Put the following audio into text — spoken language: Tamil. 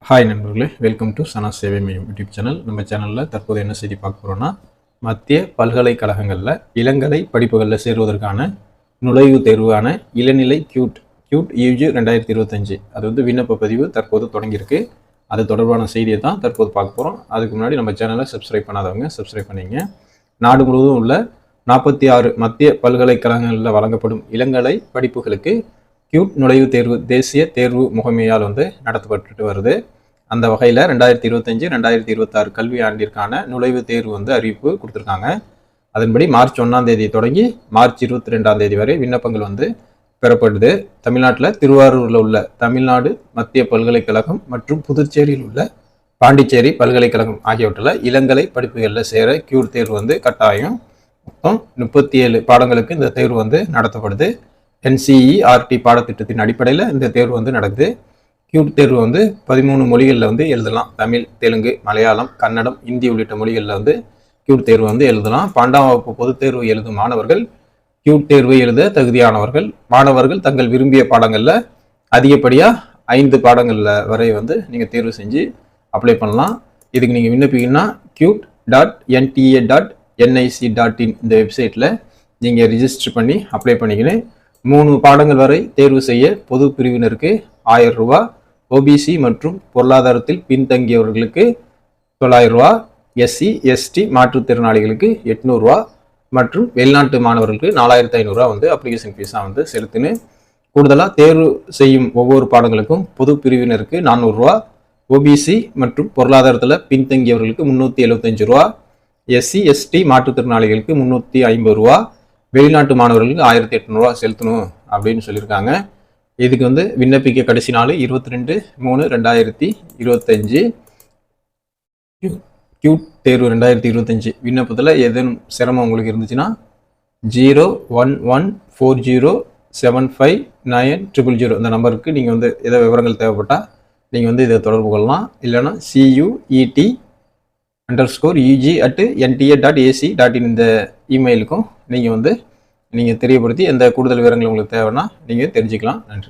ஹாய் நண்பர்களே, வெல்கம் டு சனா சேவை மையம் யூடியூப் சேனல். நம்ம சேனலில் தற்போது என்ன செய்தி பார்க்க போகிறோன்னா, மத்திய பல்கலைக்கழகங்களில் இளங்கலை படிப்புகளில் சேருவதற்கான நுழைவுத் தேர்வான இளநிலை கியூட் யூஜி 2025 அது வந்து விண்ணப்ப பதிவு தற்போது தொடங்கியிருக்கு. அது தொடர்பான செய்தியை தான் தற்போது பார்க்க போகிறோம். அதுக்கு முன்னாடி நம்ம சேனலை சப்ஸ்கிரைப் பண்ணாதவங்க சப்ஸ்கிரைப் பண்ணிங்க. நாடு முழுவதும் உள்ள 46 மத்திய பல்கலைக்கழகங்களில் வழங்கப்படும் இளங்கலை படிப்புகளுக்கு கியூட் நுழைவுத் தேர்வு தேசிய தேர்வு முகமையால் வந்து நடத்தப்பட்டு வருது. அந்த வகையில் 2025-2026 கல்வி ஆண்டிற்கான நுழைவுத் தேர்வு வந்து அறிவிப்பு கொடுத்துருக்காங்க. அதன்படி மார்ச் 1ஆம் தேதி தொடங்கி மார்ச் 22ஆம் தேதி வரை விண்ணப்பங்கள் வந்து பெறப்படுது. தமிழ்நாட்டில் திருவாரூரில் உள்ள தமிழ்நாடு மத்திய பல்கலைக்கழகம் மற்றும் புதுச்சேரியில் உள்ள பாண்டிச்சேரி பல்கலைக்கழகம் ஆகியவற்றில் இளங்கலை படிப்புகளில் சேர கியூட் தேர்வு வந்து கட்டாயம். மொத்தம் 37 பாடங்களுக்கு இந்த தேர்வு வந்து நடத்தப்படுது. NCERT பாடத்திட்டத்தின் அடிப்படையில் இந்த தேர்வு வந்து நடக்குது. கியூட் தேர்வு வந்து 13 மொழிகளில் வந்து எழுதலாம். தமிழ், தெலுங்கு, மலையாளம், கன்னடம், இந்தி உள்ளிட்ட மொழிகளில் வந்து கியூட் தேர்வு வந்து எழுதலாம். 12ஆம் வகுப்பு பொதுத் தேர்வு எழுதும் மாணவர்கள் கியூட் தேர்வு எழுத தகுதியானவர்கள். மாணவர்கள் தங்கள் விரும்பிய பாடங்களில் அதிகப்படியாக 5 பாடங்களில் வரை வந்து நீங்கள் தேர்வு செஞ்சு அப்ளை பண்ணலாம். இதுக்கு நீங்கள் விண்ணப்பிங்கன்னா cute.nta.nic.in இந்த வெப்சைட்டில் நீங்கள் ரிஜிஸ்டர் பண்ணி அப்ளை பண்ணிக்கின்னு 3 பாடங்கள் வரை தேர்வு செய்ய பொது பிரிவினருக்கு 1000 ரூபா, OBC மற்றும் பொருளாதாரத்தில் பின்தங்கியவர்களுக்கு 900 ரூபா, SC ST மாற்றுத்திறனாளிகளுக்கு 800 ரூபா மற்றும் வெளிநாட்டு மாணவர்களுக்கு 4500 ரூபா வந்து அப்ளிகேஷன் ஃபீஸாக வந்து செலுத்தினு. கூடுதலாக தேர்வு செய்யும் ஒவ்வொரு பாடங்களுக்கும் பொது பிரிவினருக்கு 400 ரூபா, OBC மற்றும் பொருளாதாரத்தில் பின்தங்கியவர்களுக்கு 375 ரூபா, SC ST மாற்றுத்திறனாளிகளுக்கு 350 ரூபா, வெளிநாட்டு மாணவர்களுக்கு 1800 ரூபா செலுத்தணும் அப்படின்னு சொல்லியிருக்காங்க. இதுக்கு வந்து விண்ணப்பிக்க கடைசி நாள் 22/3/2025. கியூட் தேர்வு 2025 விண்ணப்பத்தில் ஏதேனும் சிரமம் உங்களுக்கு இருந்துச்சுன்னா 0114075900 இந்த நம்பருக்கு நீங்கள் வந்து எதோ விவரங்கள் தேவைப்பட்டால் நீங்கள் வந்து இதை தொடர்பு கொள்ளலாம். இல்லைன்னா CUET_UG@nta.ac.in இந்த இமெயிலுக்கும் நீங்கள் தெரியப்படுத்தி எந்த கூடுதல் விவரங்கள் உங்களுக்கு தேவைன்னா நீங்கள் தெரிஞ்சுக்கலாம். நன்றி.